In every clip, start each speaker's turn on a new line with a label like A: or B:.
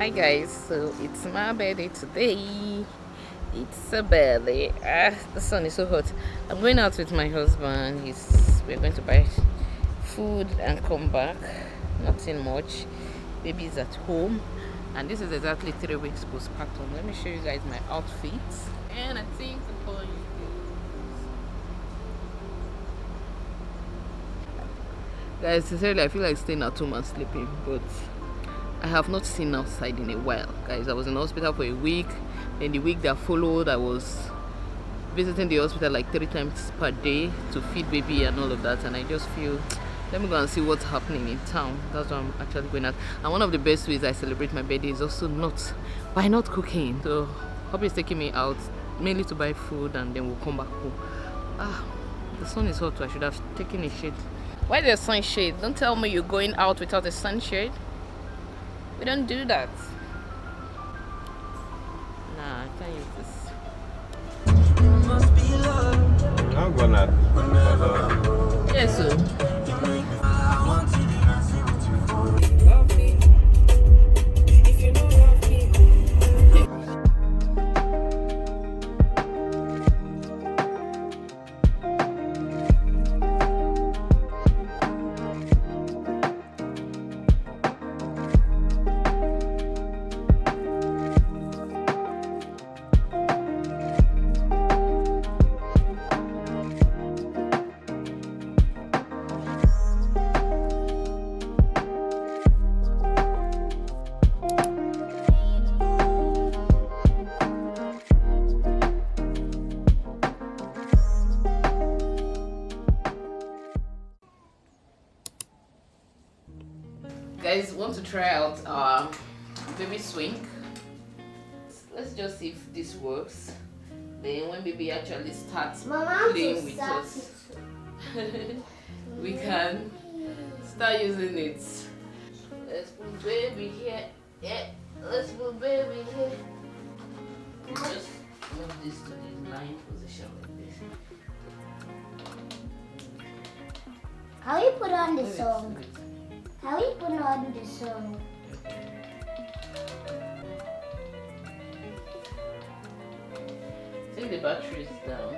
A: Hi guys, so it's my birthday today. It's a birthday. The sun is so hot. I'm going out with my husband. We're going to buy food and come back. Nothing much. Baby is at home, and this is exactly 3 weeks postpartum. Let me show you guys my outfits. And I think the boy. Guys, sincerely, I feel like staying at home and sleeping, but I have not seen outside in a while. Guys, I was in the hospital for a week. Then the week that followed, I was visiting the hospital like 3 times per day to feed baby and all of that. And I just feel, let me go and see what's happening in town. That's why I'm actually going out. And one of the best ways I celebrate my birthday is also by not cooking. So Hobby is taking me out mainly to buy food, and then we'll come back home. The sun is hot, so I should have taken a shade. Why the sunshade? Don't tell me you're going out without a sunshade. We don't do that. Nah, I can't use this.
B: I'm gonna.
A: Yes, sir. Guys, want to try out our baby swing? Let's just see if this works. Then when baby actually starts playing with us, we can start using it. Let's put baby here. Yeah, let's put baby here. Just move this to the lying position like this.
C: How you put on the song? How you put on the song?
A: I think the battery is down.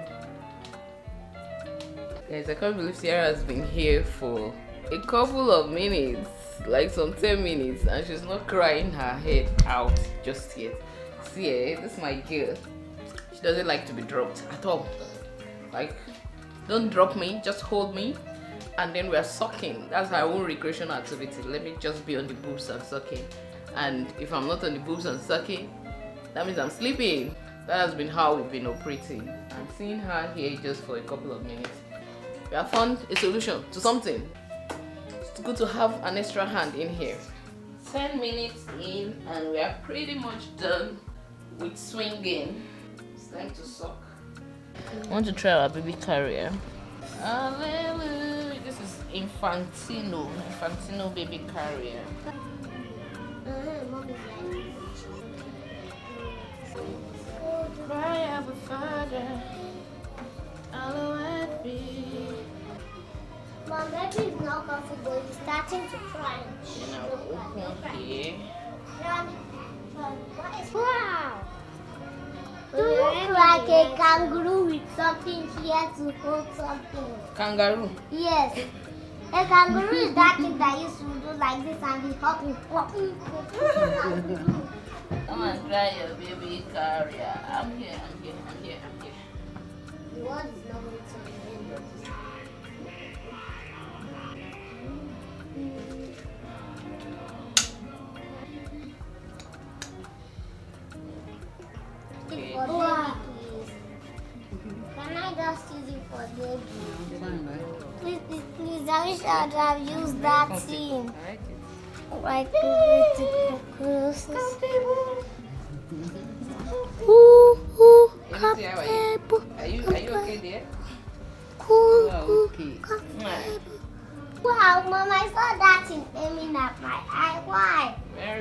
A: Guys, I can't believe Sierra has been here for a couple of minutes, like some 10 minutes, and she's not crying her head out just yet. See, this is my girl. She doesn't like to be dropped at all. Like, don't drop me, just hold me. And then we're sucking. That's our own recreational activity. Let me just be on the boobs and sucking. And if I'm not on the boobs and sucking, that means I'm sleeping. That has been how we've been operating. I'm seeing her here just for a couple of minutes. We have found a solution to something. It's good to have an extra hand in here. 10 minutes in, and we are pretty much done with swinging. It's time to suck. I want to try our baby carrier. Hallelujah. This is Infantino baby carrier. Cry out the Father, hallowed be.
C: Mom, baby is not comfortable. He's starting to cry.
A: And I'll open here.
C: Wow! You look like a kangaroo with something here to hold something.
A: Kangaroo.
C: Yes. A kangaroo is that thing that used to do like this and be hopping.
A: Come and try your baby carrier. I'm here.
C: The word is not going to remember.
A: Okay.
C: Wow. Can I just use it for baby? Please, I wish I would have used that thing. Like the closest. Ooh, comfortable.
A: Are you okay there?
C: Cool,
A: Okay.
C: comfortable. Wow, Mom, I saw that thing aiming at my eye. Why?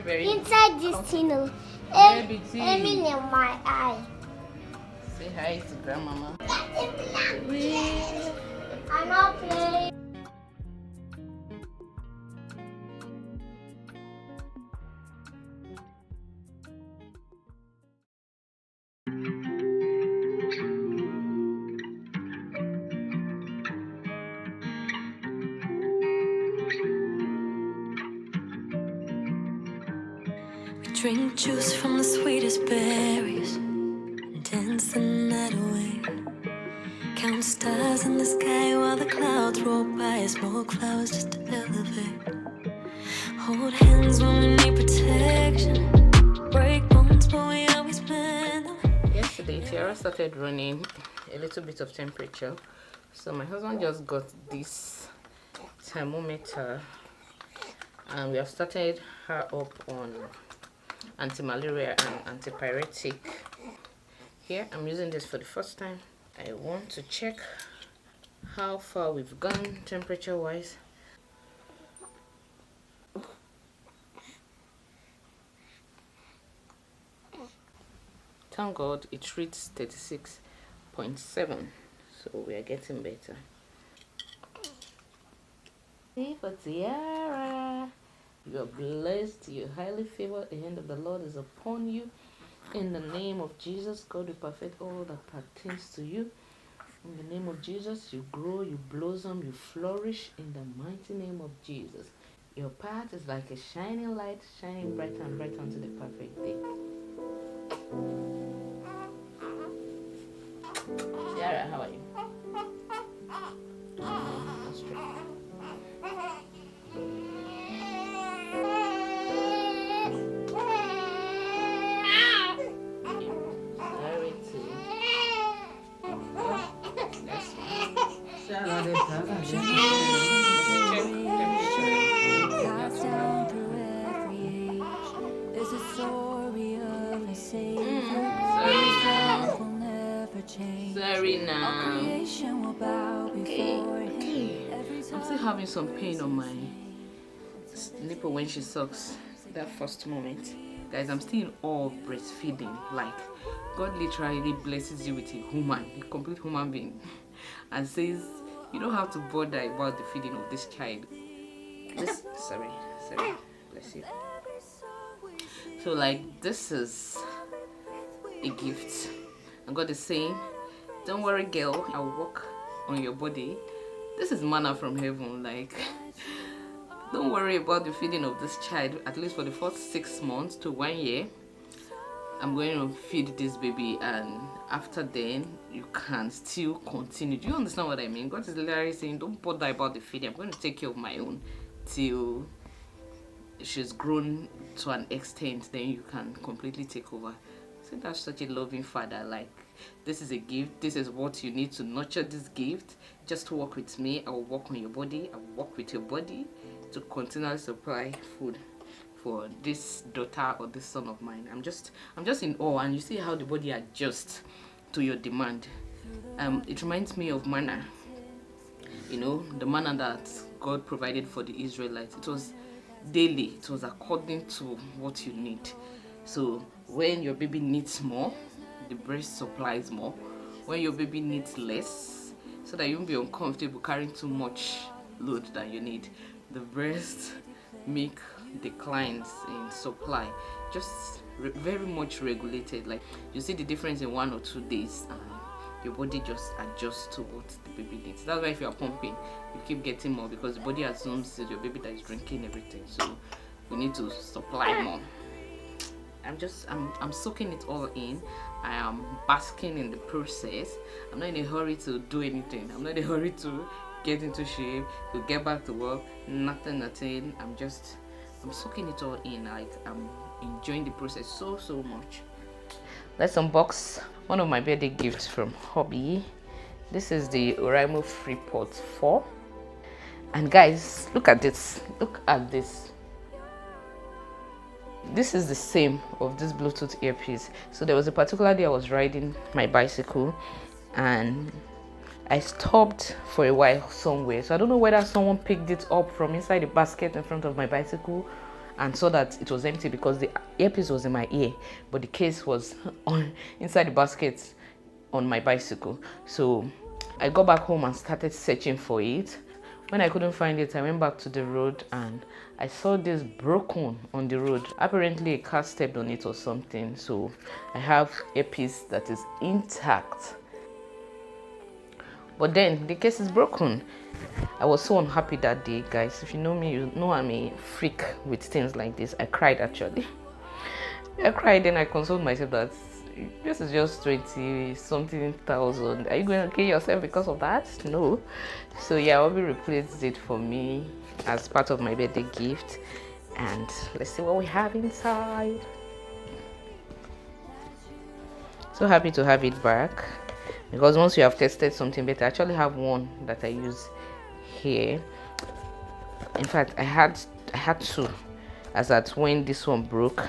A: Very.
C: Inside this tunnel,
A: Very big thing.
C: aiming in my eye.
A: Say hi to grandmama.
C: I'm not playing.
B: Drink juice from the sweetest berries, dance the night away. Count stars in the sky while the clouds roll by. Smoke clouds just to elevate. Hold hands when we need protection. Break bones, but we always bend them.
A: Yesterday, Tiara started running a little bit of temperature. So my husband just got this thermometer and we have started her up on anti-malaria and antipyretic. Here I'm using this for the first time. I want to check how far we've gone temperature wise. Thank God it reads 36.7, so we are getting better. Hey for Tiara, you are blessed, you are highly favored, the hand of the Lord is upon you. In the name of Jesus, God will perfect all that pertains to you. In the name of Jesus, you grow, you blossom, you flourish in the mighty name of Jesus. Your path is like a shining light, shining brighter and brighter unto the perfect day. Tiara, how are you? That's true. Sorry now. Okay. I'm still having some pain on my nipple when she sucks. That first moment. Guys, I'm still in awe of breastfeeding. Like, God literally blesses you with a human, a complete human being, and says, you don't have to bother about the feeding of this child. Sorry, bless you. So like, this is a gift, and God is saying, don't worry girl, I'll work on your body. This is manna from heaven. Like, don't worry about the feeding of this child, at least for the first 6 months to 1 year. I'm going to feed this baby, and after then you can still continue. Do you understand what I mean? God is literally saying, don't bother about the feeding. I'm going to take care of my own till she's grown to an extent, then you can completely take over. So that's such a loving father. Like, this is a gift, this is what you need to nurture this gift. Just work with me, I will work on your body, I will work with your body to continually supply food for this daughter or this son of mine. I'm just in awe, and you see how the body adjusts to your demand. It reminds me of manna. You know, the manna that God provided for the Israelites. It was daily, it was according to what you need. So when your baby needs more, the breast supplies more. When your baby needs less, so that you won't be uncomfortable carrying too much load than you need, the breast milk declines in supply, just very much regulated. Like, you see the difference in 1 or 2 days, and your body just adjusts to what the baby needs. That's why if you are pumping, you keep getting more, because the body assumes it's your baby that is drinking everything, so you need to supply more. I'm soaking it all in. I am basking in the process. I'm not in a hurry to do anything. I'm not in a hurry to get into shape, to get back to work. Nothing. I'm soaking it all in. Like, I'm enjoying the process so much. Let's unbox one of my birthday gifts from Hobby. This is the Oraimo FreePort 4. And guys, look at this. Look at this. This is the same of this Bluetooth earpiece. So there was a particular day I was riding my bicycle and I stopped for a while somewhere. So I don't know whether someone picked it up from inside the basket in front of my bicycle and saw that it was empty, because the earpiece was in my ear, but the case was inside the basket on my bicycle. So I got back home and started searching for it. When I couldn't find it, I went back to the road and I saw this broken on the road. Apparently a car stepped on it or something. So I have a piece that is intact, but then the case is broken. I was so unhappy that day, guys. If you know me, you know I'm a freak with things like this. I cried actually. I cried, then I consoled myself that this is just 20 something thousand. Are you going to kill yourself because of that? No. So yeah, Obi replaced it for me as part of my birthday gift. And let's see what we have inside. So happy to have it back, because once you have tested something better, I actually have one that I use here. In fact, I had two, as at when this one broke,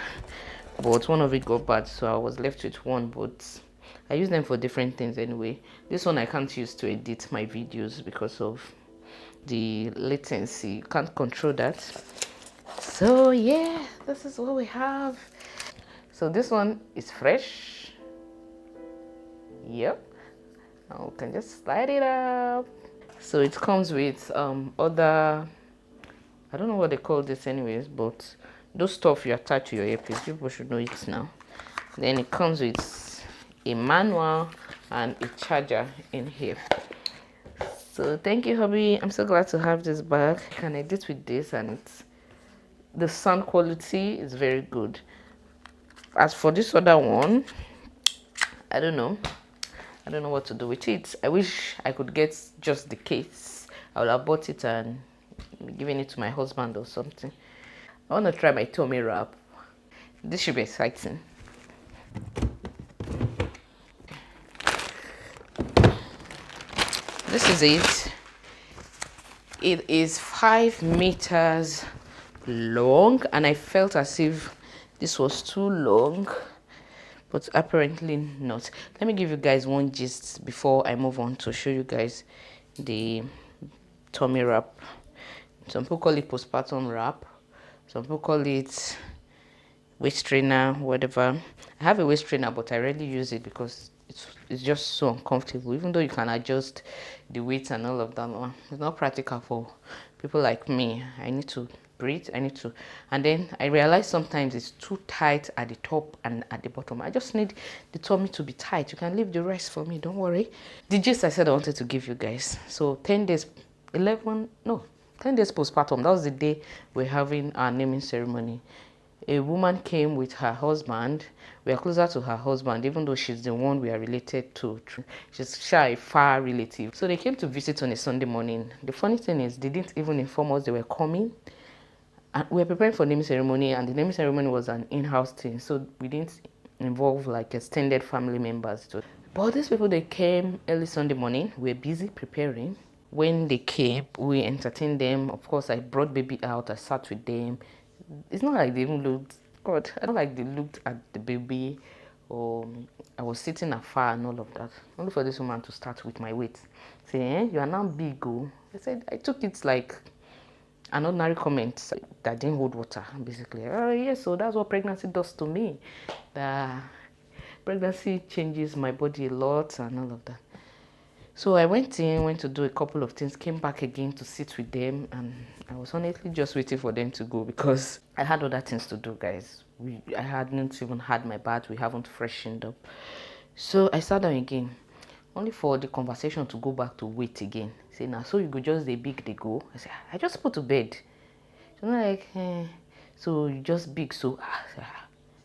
A: but one of it got bad, so I was left with one. But I use them for different things anyway. This one I can't use to edit my videos because of the latency. You can't control that. So yeah, this is what we have. So this one is fresh. Yep. Now we can just slide it up. So it comes with other, I don't know what they call this anyways, but those stuff you attach to your earpiece. People should know it now. Then it comes with a manual and a charger in here. So thank you, hubby. I'm so glad to have this bag. I can edit with this, and the sound quality is very good. As for this other one, I don't know what to do with it. I wish I could get just the case. I would have bought it and given it to my husband or something. I want to try my tummy wrap. This should be exciting. This is it. It is 5 meters long, and I felt as if this was too long, but apparently not. Let me give you guys one gist before I move on to show you guys the tummy wrap. Some people call it postpartum wrap, some people call it waist trainer, whatever. I have a waist trainer, but I rarely use it because it's just so uncomfortable. Even though you can adjust the weight and all of that, it's not practical for people like me. I need to breathe, and then I realize sometimes it's too tight at the top and at the bottom. I just need the tummy to be tight. You can leave the rest for me, don't worry. The gist I said I wanted to give you guys. So 10 days postpartum. That was the day we're having our naming ceremony. A woman came with her husband. We are closer to her husband, even though she's the one we are related to. She's a far relative. So they came to visit on a Sunday morning. The funny thing is, they didn't even inform us they were coming. And we were preparing for naming ceremony, and the naming ceremony was an in-house thing, so we didn't involve like extended family members. But these people, they came early Sunday morning. We were busy preparing. When they came, we entertained them. Of course, I brought baby out. I sat with them. It's not like they even looked, God, I don't like they looked at the baby, or I was sitting afar and all of that. Only for this woman to start with my weight. Say, you are now big, oh. I said, I took it like an ordinary comment that didn't hold water, basically. Oh, yes, so that's what pregnancy does to me. Pregnancy changes my body a lot and all of that. So I went to do a couple of things, came back again to sit with them, and I was honestly just waiting for them to go because I had other things to do, guys. I hadn't even had my bath, we haven't freshened up. So I sat down again, only for the conversation to go back to wait again. Say, now, so you go just the big they go. I said, I just put to bed. So I'm like, so you just big, so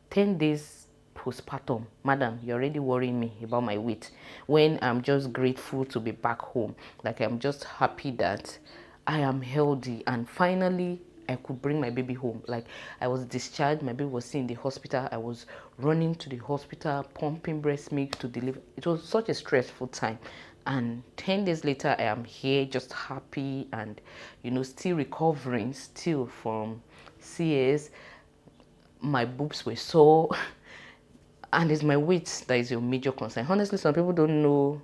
A: 10 days postpartum, madam, you're already worrying me about my weight when I'm just grateful to be back home. Like, I'm just happy that I am healthy and finally I could bring my baby home. Like, I was discharged, my baby was still in the hospital. I was running to the hospital, pumping breast milk to deliver. It was such a stressful time. And 10 days later, I am here just happy and, still recovering still from CS. My boobs were sore. And it's my weight that is your major concern. Honestly, some people don't know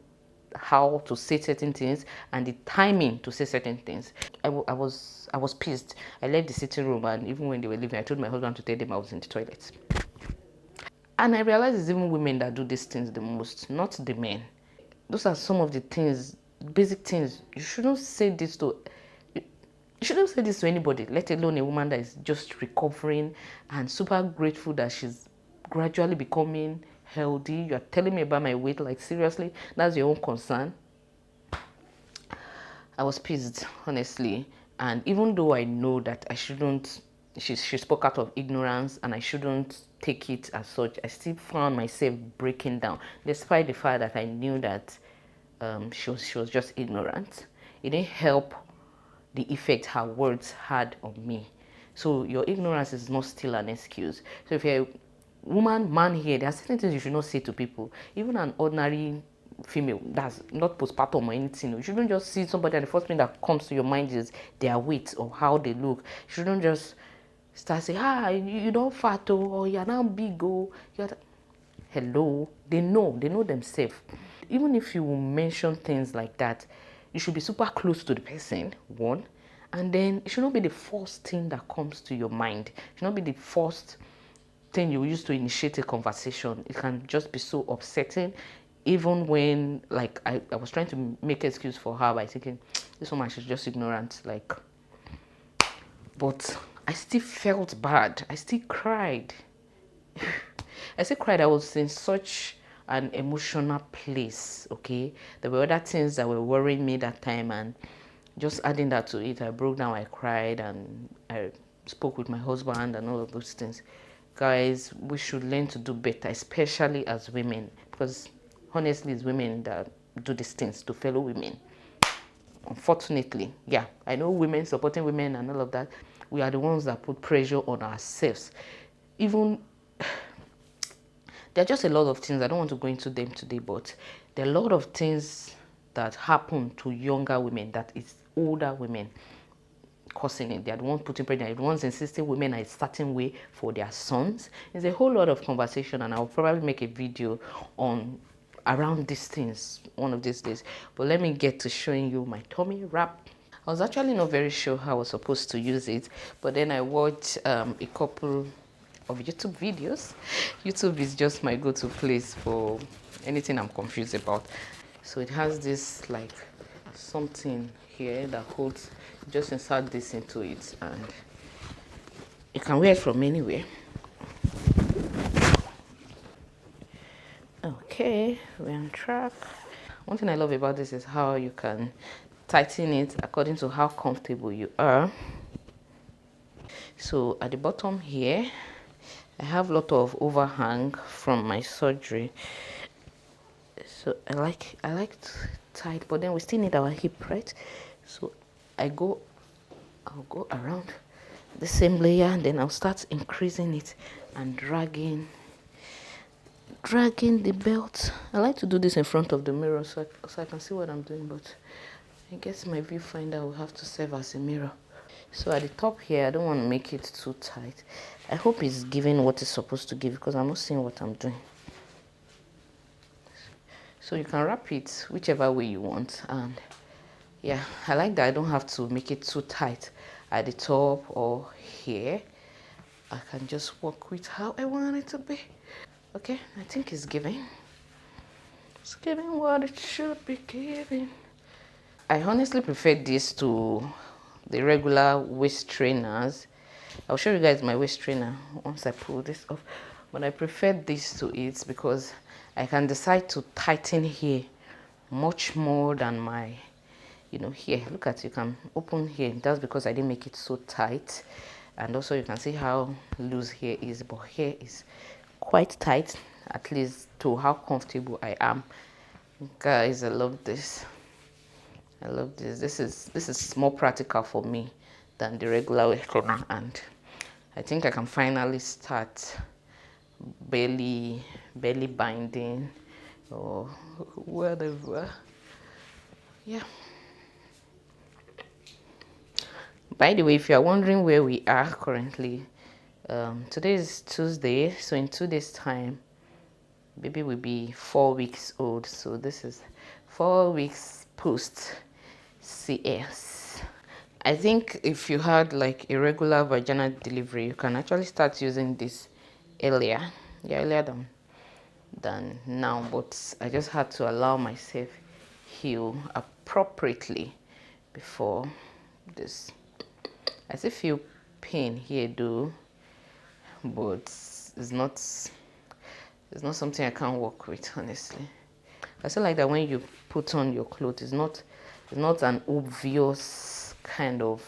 A: how to say certain things and the timing to say certain things. I was pissed. I left the sitting room, and even when they were leaving, I told my husband to tell them I was in the toilet. And I realized it's even women that do these things the most, not the men. Those are some of the things, basic things. You shouldn't say this to anybody, let alone a woman that is just recovering and super grateful that she's gradually becoming healthy. You are telling me about my weight, like seriously, that's your own concern. I was pissed, honestly. And even though I know that I shouldn't, she spoke out of ignorance and I shouldn't take it as such. I still found myself breaking down, despite the fact that I knew that she was just ignorant. It didn't help the effect her words had on me. So your ignorance is not still an excuse. So if you're a woman, man here, there are certain things you should not say to people. Even an ordinary female that's not postpartum or anything. You shouldn't just see somebody and the first thing that comes to your mind is their weight or how they look. You shouldn't just start saying, you don't fat or you're not big hello. They know themselves. Even if you mention things like that, you should be super close to the person, one, and then it should not be the first thing that comes to your mind. It should not be the first thing you use to initiate a conversation. It can just be so upsetting. Even when, like, I was trying to make an excuse for her by thinking, this woman, she's just ignorant, like, but I still felt bad. I still cried. I still cried. I was in such an emotional place, okay? There were other things that were worrying me that time, and just adding that to it, I broke down, I cried, and I spoke with my husband and all of those things. Guys, we should learn to do better, especially as women, because honestly, it's women that do these things to fellow women. Unfortunately, yeah, I know women supporting women and all of that. We are the ones that put pressure on ourselves. Even there are just a lot of things. I don't want to go into them today, but there are a lot of things that happen to younger women that is older women causing it. They are the ones putting pressure. They are the ones insisting women are a certain way for their sons. There's a whole lot of conversation, and I'll probably make a video on around these things one of these days. But let me get to showing you my tummy wrap. I was actually not very sure how I was supposed to use it, but then I watched a couple of YouTube videos. YouTube is just my go-to place for anything I'm confused about. So it has this like something here that holds, just insert this into it and you can wear it from anywhere. Okay, we're on track. One thing I love about this is how you can tighten it according to how comfortable you are. So at the bottom here, I have a lot of overhang from my surgery. So I like tight, but then we still need our hip, right? So I'll go around the same layer and then I'll start increasing it and dragging the belt. I like to do this in front of the mirror so I can see what I'm doing, but I guess my viewfinder will have to serve as a mirror. So at the top here, I don't want to make it too tight. I hope it's giving what it's supposed to give because I'm not seeing what I'm doing. So you can wrap it whichever way you want, and yeah, I like that I don't have to make it too tight at the top or here. I can just work with how I want it to be. Okay, I think it's giving. It's giving what it should be giving. I honestly prefer this to the regular waist trainers. I'll show you guys my waist trainer once I pull this off. But I prefer this to it because I can decide to tighten here much more than my, here. Look at, you can open here. That's because I didn't make it so tight. And also you can see how loose here is, but here is quite tight, at least to how comfortable I am. Guys, I love this. I love this. This is more practical for me than the regular waist trainer, and I think I can finally start belly binding or whatever. Yeah. By the way, if you are wondering where we are currently, today is Tuesday, so in 2 days time baby will be 4 weeks old. So this is 4 weeks post CS. I think if you had like a regular vaginal delivery, you can actually start using this earlier than now, but I just had to allow myself heal appropriately before this. I still feel pain here though, but it's not something I can't work with, honestly. I feel like that when you put on your clothes, it's not an obvious kind of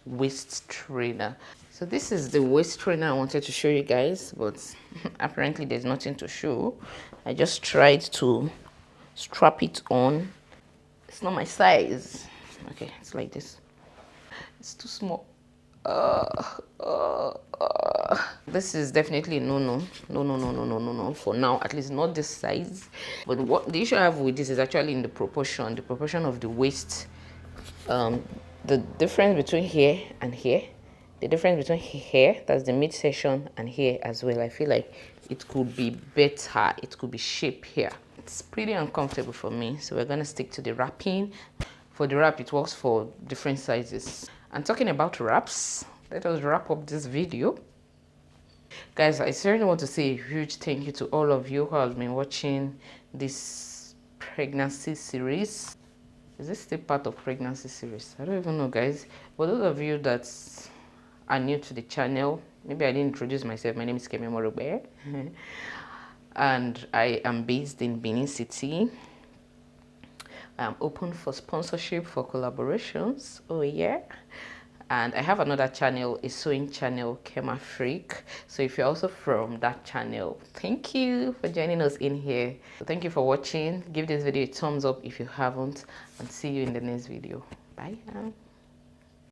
A: waist trainer. So this is the waist trainer I wanted to show you guys, but apparently there's nothing to show. I just tried to strap it on. It's not my size. Okay, it's like this. It's too small. This is definitely no for now, at least not this size. But what the issue I have with this is actually in the proportion of the waist. The difference between here and here, the difference between here, that's the midsection, and here as well. I feel like it could be better, it could be shaped here. It's pretty uncomfortable for me, so we're gonna stick to the wrapping. For the wrap, it works for different sizes. And talking about wraps, let us wrap up this video. Guys, I certainly want to say a huge thank you to all of you who have been watching this pregnancy series. Is this still part of pregnancy series? I don't even know, guys. But those of you that are new to the channel, maybe I didn't introduce myself. My name is Kemi Morogbe. And I am based in Benin City. I am open for sponsorship, for collaborations. Oh yeah. And I have another channel, a sewing channel, Kema Freak. So if you're also from that channel, thank you for joining us in here. So thank you for watching. Give this video a thumbs up if you haven't, and see you in the next video. Bye now.